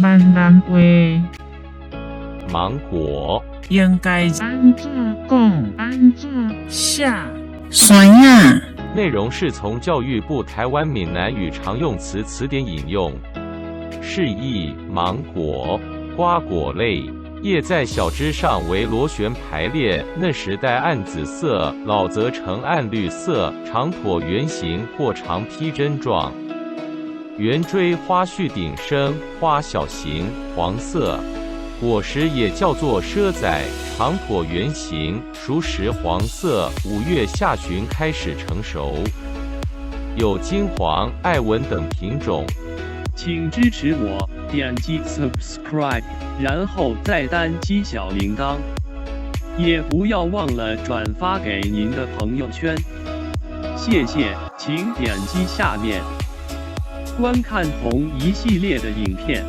南瓜，芒果，应该安怎讲？安怎下酸呀，内容是从教育部台湾闽南语常用词词典引用。释义：芒果，瓜果类。叶在小枝上为螺旋排列，嫩时带暗紫色，老则呈暗绿色，长椭圆形或长披针状。圆锥花序顶生，花小型，黄色。果实也叫做赊仔，长椭圆形，熟时黄色，5月下旬开始成熟。有金黄、爱文等品种。请支持我，点击 subscribe， 然后再单击小铃铛，也不要忘了转发给您的朋友圈。谢谢，请点击下面观看同一系列的影片。